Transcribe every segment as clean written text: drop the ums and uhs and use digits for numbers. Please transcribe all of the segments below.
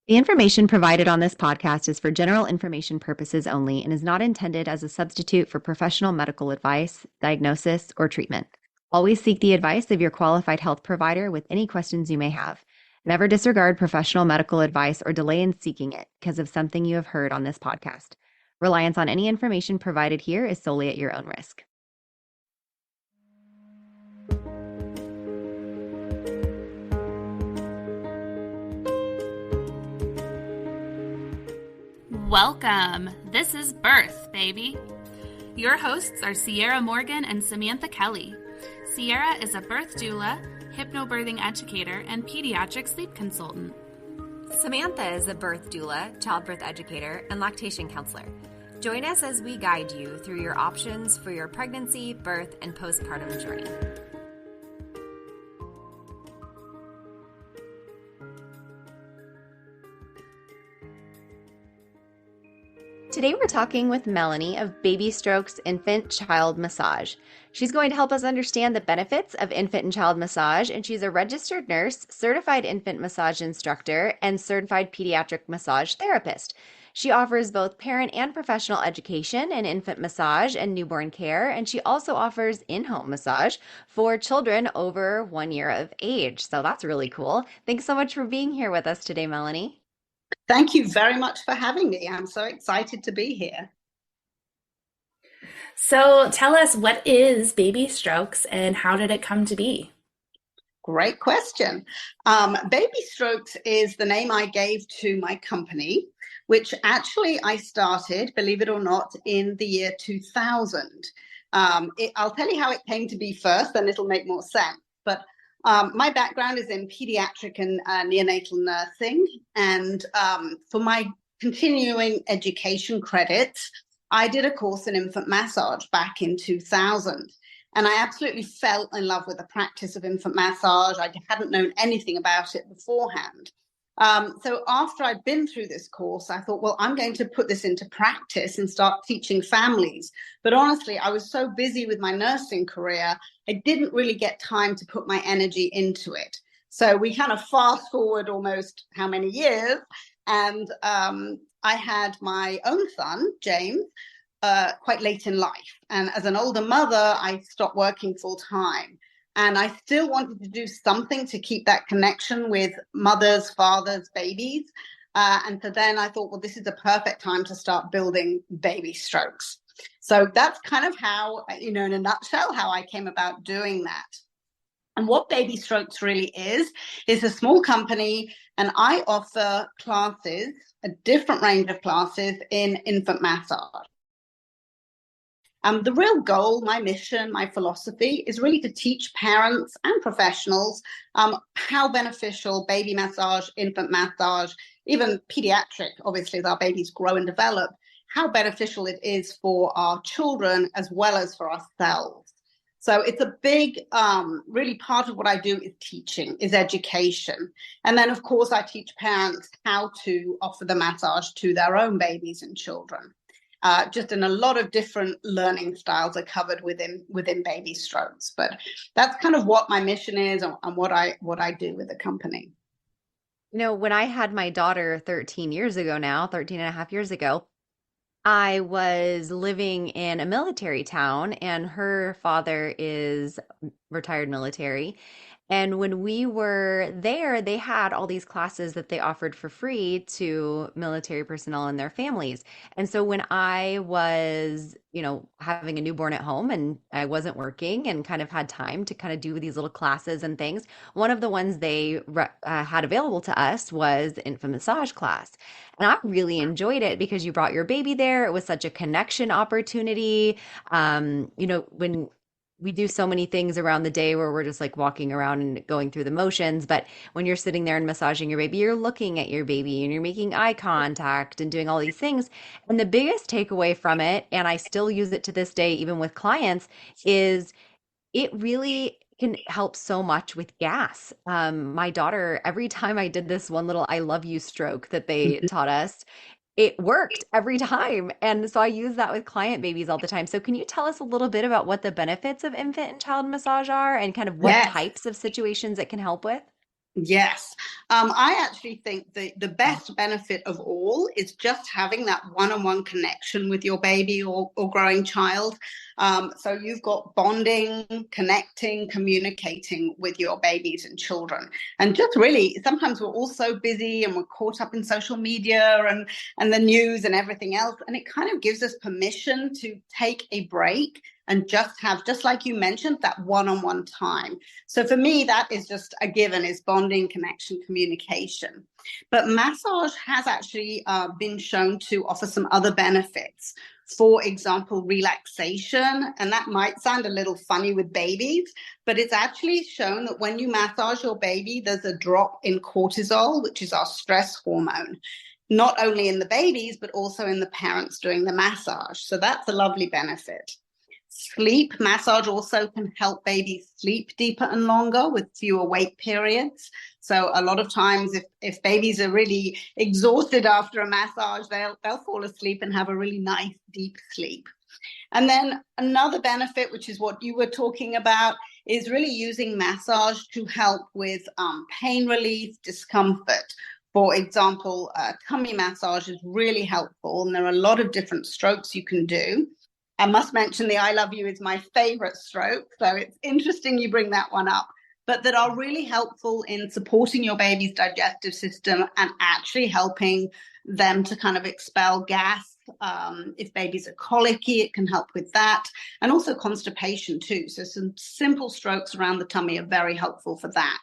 The information provided on this podcast is for general information purposes only and is not intended as a substitute for professional medical advice, diagnosis, or treatment. Always seek the advice of your qualified health provider with any questions you may have. Never disregard professional medical advice or delay in seeking it because of something you have heard on this podcast. Reliance on any information provided here is solely at your own risk. Welcome! This is Birth, baby! Your hosts are Sierra Morgan and Samantha Kelly. Sierra is a birth doula, hypnobirthing educator, and pediatric sleep consultant. Samantha is a birth doula, childbirth educator, and lactation counselor. Join us as we guide you through your options for your pregnancy, birth, and postpartum journey. Today we're talking with Melanie of Baby Strokes Infant Child Massage. She's going to help us understand the benefits of infant and child massage, and she's a registered nurse, certified infant massage instructor, and certified pediatric massage therapist. She offers both parent and professional education in infant massage and newborn care, and she also offers in-home massage for children over 1 year of age. So that's really cool. Thanks so much for being here with us today, Melanie. Thank you very much for having me. I'm so excited to be here. So tell us, what is Baby Strokes and how did it come to be? Great question. Baby Strokes is the name I gave to my company, which actually I started, believe it or not, in the year 2000. I'll tell you how it came to be first, then it'll make more sense. But my background is in pediatric and neonatal nursing, and for my continuing education credits, I did a course in infant massage back in 2000, and I absolutely fell in love with the practice of infant massage. I hadn't known anything about it beforehand. So after I'd been through this course, I thought, well, I'm going to put this into practice and start teaching families. But honestly, I was so busy with my nursing career, I didn't really get time to put my energy into it. So we kind of fast forward almost how many years, and I had my own son, James, quite late in life. And as an older mother, I stopped working full time. And I still wanted to do something to keep that connection with mothers, fathers, babies. And so then I thought, well, this is a perfect time to start building Baby Strokes. So that's kind of how, in a nutshell, how I came about doing that. And what Baby Strokes really is a small company, and I offer classes, a different range of classes in infant massage. The real goal, my mission, my philosophy is really to teach parents and professionals how beneficial baby massage, infant massage, even pediatric, obviously as our babies grow and develop, how beneficial it is for our children as well as for ourselves. So it's a big, really part of what I do is teaching, is education. And then, of course, I teach parents how to offer the massage to their own babies and children. Just in a lot of different learning styles are covered within Baby Strokes. But that's kind of what my mission is and what I do with the company. When I had my daughter 13 years ago now, 13 and a half years ago, I was living in a military town, and her father is retired military. And when we were there, they had all these classes that they offered for free to military personnel and their families. And so when I was, having a newborn at home and I wasn't working and kind of had time to kind of do these little classes and things, one of the ones they had available to us was the infant massage class. And I really enjoyed it because you brought your baby there. It was such a connection opportunity. When we do so many things around the day where we're just like walking around and going through the motions. But when you're sitting there and massaging your baby, you're looking at your baby and you're making eye contact and doing all these things. And the biggest takeaway from it, and I still use it to this day, even with clients, is it really can help so much with gas. My daughter, every time I did this one little I love you stroke that they taught us, it worked every time. And so I use that with client babies all the time. So can you tell us a little bit about what the benefits of infant and child massage are and kind of what Yes. types of situations it can help with? Yes. I actually think the best benefit of all is just having that one-on-one connection with your baby or growing child. So you've got bonding, connecting, communicating with your babies and children. And just really, sometimes we're all so busy and we're caught up in social media and the news and everything else. And it kind of gives us permission to take a break and just have, just like you mentioned, that one-on-one time. So for me, that is just a given, is bonding, connection, communication. But massage has actually been shown to offer some other benefits. For example, relaxation, and that might sound a little funny with babies, but it's actually shown that when you massage your baby, there's a drop in cortisol, which is our stress hormone, not only in the babies, but also in the parents doing the massage. So that's a lovely benefit. Sleep massage also can help babies sleep deeper and longer with fewer wake periods. So a lot of times if babies are really exhausted after a massage, they'll fall asleep and have a really nice deep sleep. And then another benefit, which is what you were talking about, is really using massage to help with pain relief, discomfort. For example, tummy massage is really helpful, and there are a lot of different strokes you can do. I must mention the I love you is my favorite stroke. So it's interesting you bring that one up, but that are really helpful in supporting your baby's digestive system and actually helping them to kind of expel gas. If babies are colicky, it can help with that. And also constipation too. So some simple strokes around the tummy are very helpful for that.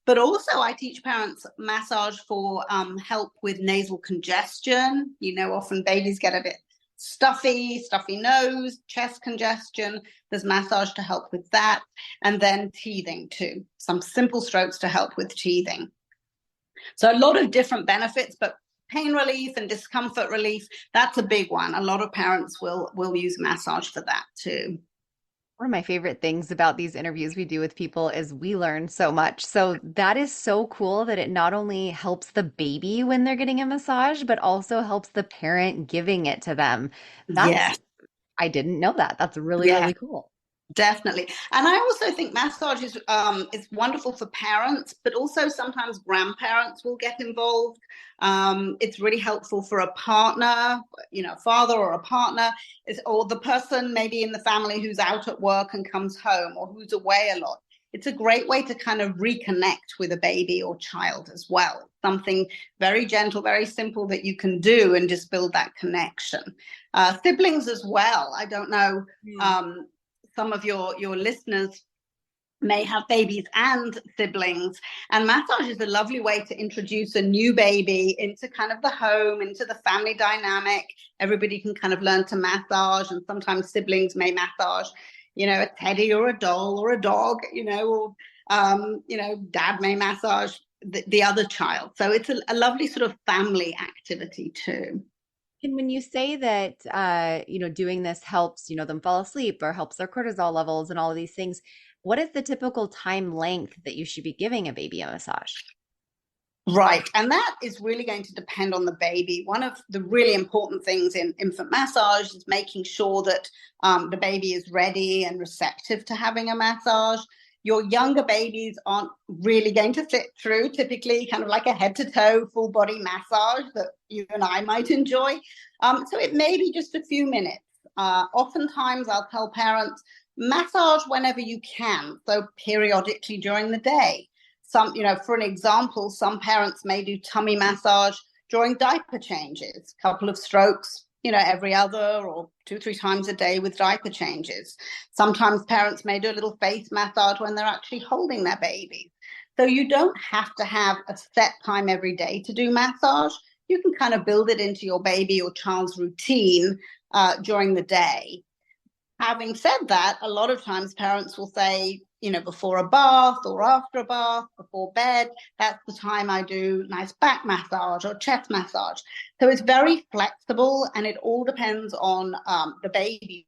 But also I teach parents massage for help with nasal congestion. You know, often babies get a bit stuffy nose, chest congestion. There's massage to help with that. And then teething too. Some simple strokes to help with teething. So a lot of different benefits, but pain relief and discomfort relief, that's a big one. A lot of parents will use massage for that too. One of my favorite things about these interviews we do with people is we learn so much. So that is so cool that it not only helps the baby when they're getting a massage, but also helps the parent giving it to them. That's, Yes. I didn't know that. That's really, Yeah. really cool. Definitely. And I also think massage is wonderful for parents, but also sometimes grandparents will get involved. It's really helpful for a partner, you know, father or a partner, or the person maybe in the family who's out at work and comes home or who's away a lot. It's a great way to kind of reconnect with a baby or child as well. Something very gentle, very simple that you can do and just build that connection. Siblings as well. I don't know. Some of your listeners may have babies and siblings, and massage is a lovely way to introduce a new baby into kind of the home, into the family dynamic. Everybody can kind of learn to massage, and sometimes siblings may massage, you know, a teddy or a doll or a dog, you know, or you know, dad may massage the other child. So it's a lovely sort of family activity too. And when you say that, doing this helps, them fall asleep or helps their cortisol levels and all of these things, what is the typical time length that you should be giving a baby a massage? Right. And that is really going to depend on the baby. One of the really important things in infant massage is making sure that the baby is ready and receptive to having a massage. Your younger babies aren't really going to sit through typically kind of like a head to toe full body massage that you and I might enjoy. So it may be just a few minutes. Oftentimes I'll tell parents, massage whenever you can. So periodically during the day. Some, you know, for an example, some parents may do tummy massage during diaper changes, a couple of strokes, you know, every other or 2-3 times a day with diaper changes. Sometimes parents may do a little face massage when they're actually holding their baby. So you don't have to have a set time every day to do massage. You can kind of build it into your baby or child's routine during the day. Having said that, a lot of times parents will say, you know, before a bath or after a bath, before bed, that's the time I do nice back massage or chest massage. So it's very flexible and it all depends on the baby.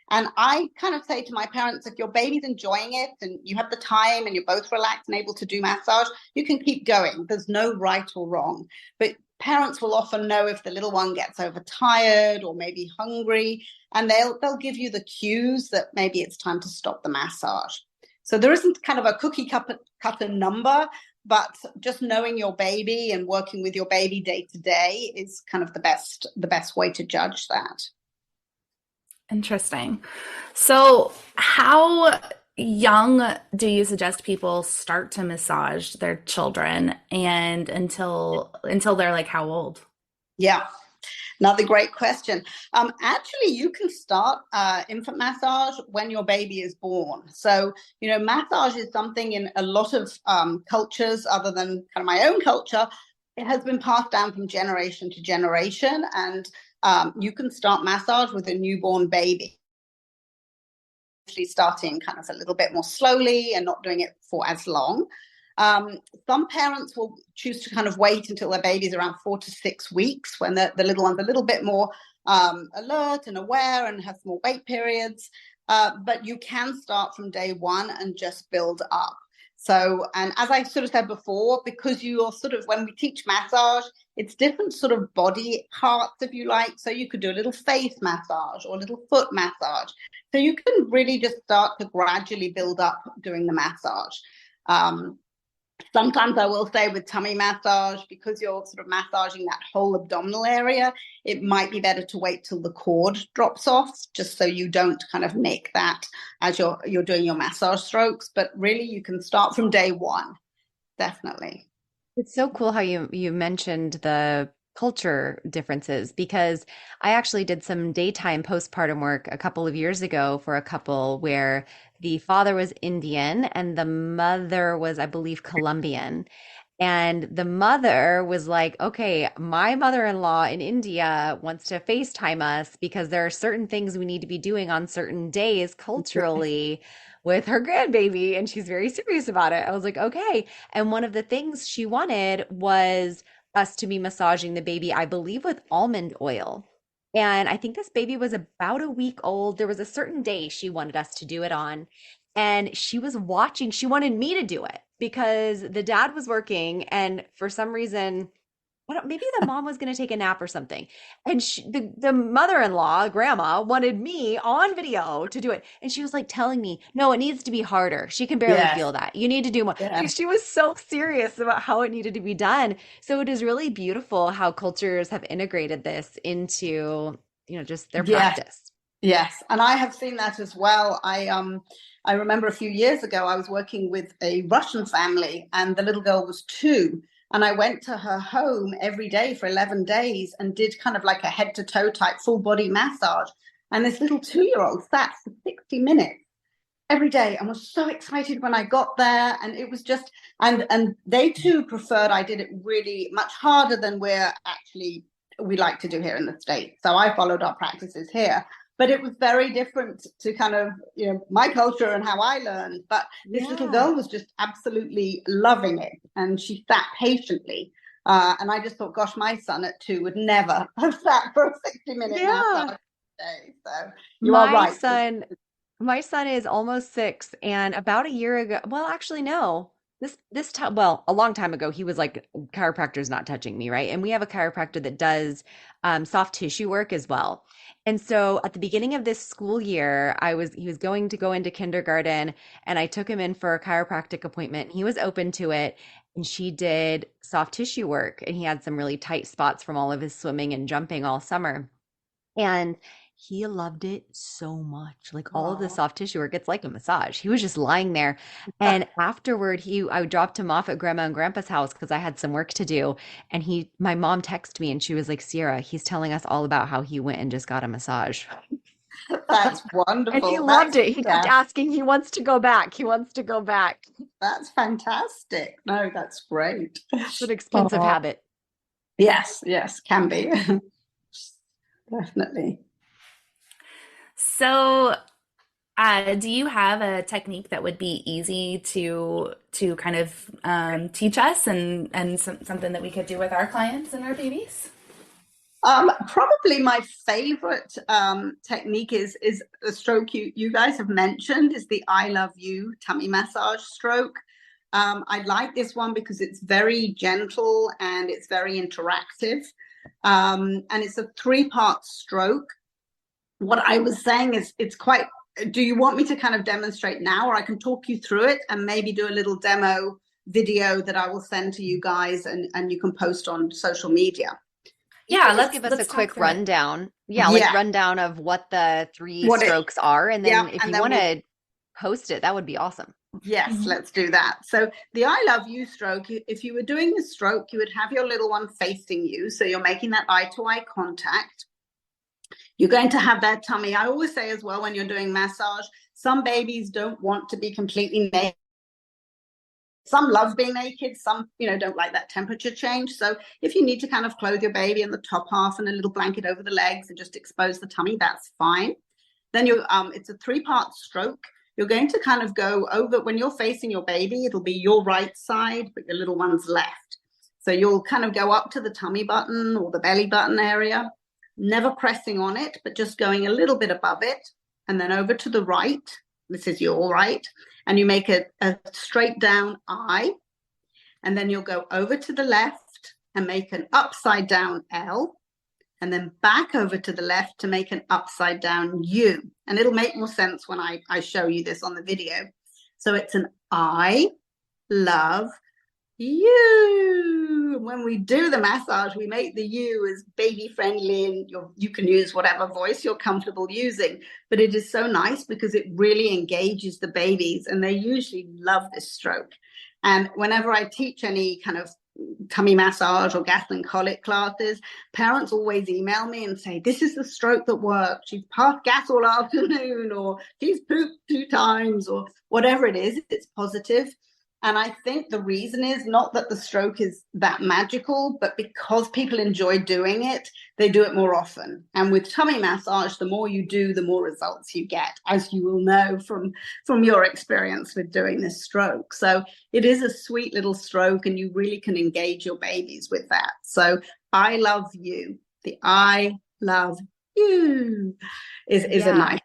And I kind of say to my parents, if your baby's enjoying it and you have the time and you're both relaxed and able to do massage, you can keep going. There's no right or wrong. But parents will often know if the little one gets overtired or maybe hungry, and they'll give you the cues that maybe it's time to stop the massage. So there isn't kind of a cutter number, but just knowing your baby and working with your baby day to day is kind of the best way to judge that. Interesting. So how young do you suggest people start to massage their children, and until they're like how old? Yeah, another great question. Actually, you can start infant massage when your baby is born. So, massage is something in a lot of cultures, other than kind of my own culture, it has been passed down from generation to generation, and you can start massage with a newborn baby. Starting kind of a little bit more slowly and not doing it for as long. Some parents will choose to kind of wait until their baby's around 4 to 6 weeks, when the little one's a little bit more alert and aware and has more wait periods. But you can start from day one and just build up. So, and as I sort of said before, because you're sort of, when we teach massage, it's different sort of body parts, if you like. So you could do a little face massage or a little foot massage. So you can really just start to gradually build up doing the massage. Sometimes I will say with tummy massage, because you're sort of massaging that whole abdominal area, it might be better to wait till the cord drops off, just so you don't kind of nick that as you're doing your massage strokes. But really, you can start from day one, definitely. It's so cool how you mentioned the culture differences, because I actually did some daytime postpartum work a couple of years ago for a couple where the father was Indian and the mother was, I believe, Colombian. And the mother was like, okay, my mother-in-law in India wants to FaceTime us because there are certain things we need to be doing on certain days culturally with her grandbaby. And she's very serious about it. I was like, okay. And one of the things she wanted was us to be massaging the baby, I believe, with almond oil. And I think this baby was about a week old. There was a certain day she wanted us to do it on. And she was watching, she wanted me to do it because the dad was working. And for some reason, maybe the mom was going to take a nap or something. And the mother-in-law, grandma, wanted me on video to do it. And she was like telling me, no, it needs to be harder. She can barely Yes. feel that. You need to do more. Yeah. She was so serious about how it needed to be done. So it is really beautiful how cultures have integrated this into, just their Yes. practice. Yes, and I have seen that as well. I remember a few years ago I was working with a Russian family, and the little girl was 2, and I went to her home every day for 11 days and did kind of like a head to toe type full body massage. And this little 2-year-old sat for 60 minutes every day and was so excited when I got there. And it was just, and they too preferred I did it really much harder than we like to do here in the States. So I followed our practices here. But it was very different to kind of, my culture and how I learned. But this little girl was just absolutely loving it. And she sat patiently. And I just thought, gosh, my son at 2 would never have sat for a 60-minute massage day. So you are right. My son is almost 6, and about a year ago, well, actually, no. This time, well, a long time ago, he was like, chiropractor's not touching me, right? And we have a chiropractor that does soft tissue work as well. And so at the beginning of this school year, he was going to go into kindergarten, and I took him in for a chiropractic appointment. He was open to it, and she did soft tissue work, and he had some really tight spots from all of his swimming and jumping all summer. And he loved it so much. Like all of the soft tissue work, it's like a massage. He was just lying there. And afterward, I dropped him off at grandma and grandpa's house because I had some work to do. And my mom texted me and she was like, Sierra, he's telling us all about how he went and just got a massage. That's wonderful. And he loved it. He kept asking, he wants to go back. He wants to go back. That's fantastic. No, that's great. It's an expensive habit. Yes, can be. Definitely. So, do you have a technique that would be easy to kind of teach us, and something that we could do with our clients and our babies? Probably my favorite technique is a stroke you guys have mentioned, is the I love you tummy massage stroke. I like this one because it's very gentle and it's very interactive. And it's a 3-part stroke. What I was saying is it's quite do you want me to kind of demonstrate now, or I can talk you through it and maybe do a little demo video that I will send to you guys, and you can post on social media? You Yeah, can just give us a let's talk quick through it. rundown. Yeah, like Yeah, rundown of what the three what it, strokes are. And yeah, then if and you then want we'll, to post it, that would be awesome. yes, let's do that. So the I love you stroke, if you were doing the stroke, you would have your little one facing you. So you're making that eye to eye contact. You're going to have that tummy. I always say as well, when you're doing massage, some babies don't want to be completely naked. Some love being naked, some, don't like that temperature change. So if you need to kind of clothe your baby in the top half and a little blanket over the legs and just expose the tummy, that's fine. Then it's a 3-part stroke. You're going to kind of go over, when you're facing your baby, it'll be your right side, but your little one's left. So you'll kind of go up to the tummy button or the belly button area, never pressing on it, but just going a little bit above it, and then over to the right. This is your right. And you make a straight down I, and then you'll go over to the left and make an upside down L, and then back over to the left to make an upside down U. And it'll make more sense when I show you this on the video. So it's an I love you. When we do the massage, we make the U as baby friendly, and you can use whatever voice you're comfortable using. But it is so nice because it really engages the babies, and they usually love this stroke. And whenever I teach any kind of tummy massage or gas and colic classes, parents always email me and say, this is the stroke that worked. She's passed gas all afternoon, or she's pooped 2 times, or whatever it is, it's positive. And I think the reason is not that the stroke is that magical, but because people enjoy doing it, they do it more often. And with tummy massage, the more you do, the more results you get, as you will know from your experience with doing this stroke. So it is a sweet little stroke, and you really can engage your babies with that. So I love you. The I love you is a nice.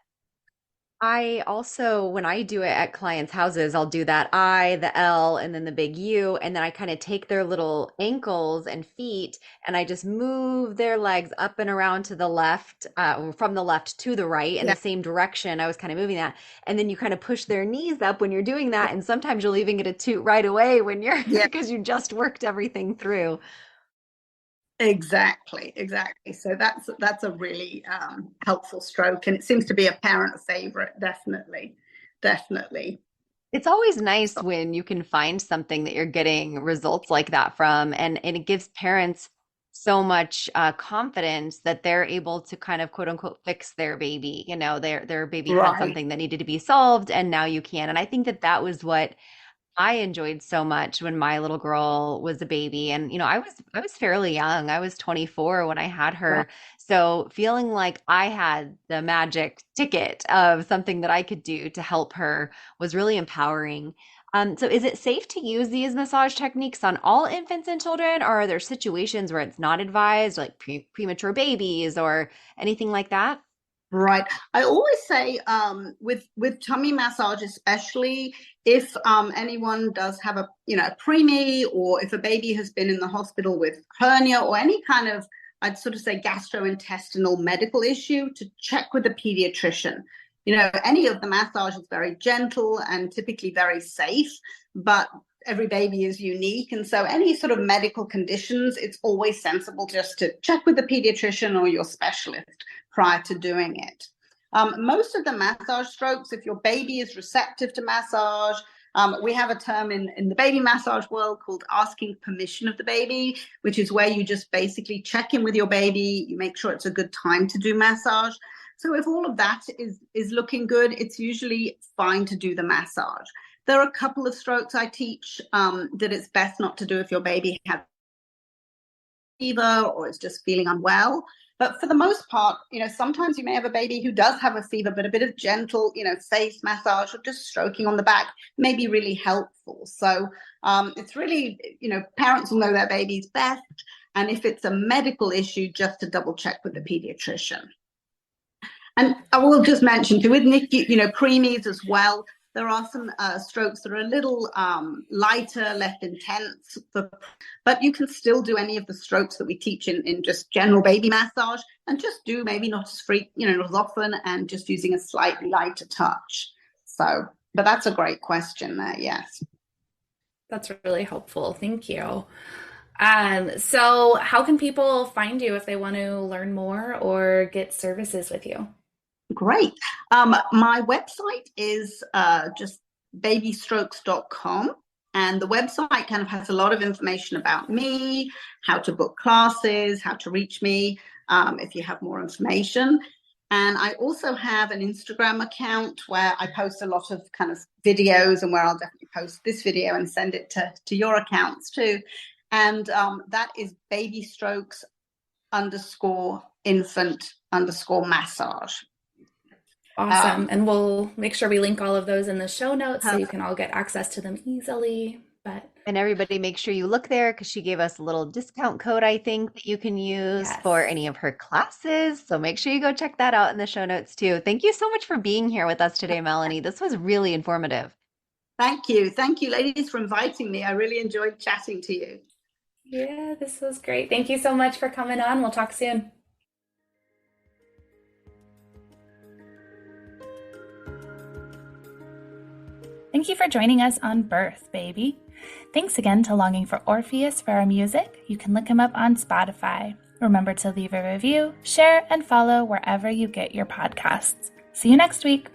I also, when I do it at clients' houses, I'll do that I, the L, and then the big U. And then I kind of take their little ankles and feet and I just move their legs up and around to the left, from the left to the right in the same direction. I was kind of moving that. And then you kind of push their knees up when you're doing that. And sometimes you'll even get a toot right away when you're, because you just worked everything through. Exactly. So that's a really helpful stroke, and it seems to be a parent favorite. Definitely. It's always nice when you can find something that you're getting results like that from, and it gives parents so much confidence that they're able to kind of quote unquote fix their baby. Their baby had Right. something that needed to be solved, and now you can. And I think that was what I enjoyed so much when my little girl was a baby. And I was fairly young. I was 24 when I had Right. her. So feeling like I had the magic ticket of something that I could do to help her was really empowering. So is it safe to use these massage techniques on all infants and children, or are there situations where it's not advised, like premature babies or anything like that? Right. I always say with tummy massage, especially if anyone does have a preemie, or if a baby has been in the hospital with hernia or any kind of, I'd sort of say, gastrointestinal medical issue, to check with the pediatrician. Any of the massage is very gentle and typically very safe, but every baby is unique. And so any sort of medical conditions, it's always sensible just to check with the pediatrician or your specialist prior to doing it. Most of the massage strokes, if your baby is receptive to massage, we have a term in the baby massage world called asking permission of the baby, which is where you just basically check in with your baby, you make sure it's a good time to do massage. So if all of that is looking good, it's usually fine to do the massage. There are a couple of strokes I teach that it's best not to do if your baby has fever or is just feeling unwell. But for the most part, sometimes you may have a baby who does have a fever, but a bit of gentle, face massage or just stroking on the back may be really helpful. So it's really, parents will know their baby's best. And if it's a medical issue, just to double check with the pediatrician. And I will just mention too, with NICU, preemies as well, there are some strokes that are a little lighter, less intense, but you can still do any of the strokes that we teach in just general baby massage. and just do maybe not not as often, and just using a slightly lighter touch. So, but that's a great question there. Yes. That's really helpful. Thank you. So how can people find you if they want to learn more or get services with you? Great. My website is just babystrokes.com. And the website kind of has a lot of information about me, how to book classes, how to reach me if you have more information. And I also have an Instagram account where I post a lot of kind of videos, and where I'll definitely post this video and send it to your accounts too. And that is babystrokes_infant_massage. Awesome. And we'll make sure we link all of those in the show notes so you can all get access to them easily. And everybody make sure you look there, because she gave us a little discount code, I think, that you can use for any of her classes. So make sure you go check that out in the show notes too. Thank you so much for being here with us today, Melanie. This was really informative. Thank you. Thank you, ladies, for inviting me. I really enjoyed chatting to you. Yeah, this was great. Thank you so much for coming on. We'll talk soon. Thank you for joining us on Birth, Baby. Thanks again to Longing for Orpheus for our music. You can look him up on Spotify. Remember to leave a review, share, and follow wherever you get your podcasts. See you next week.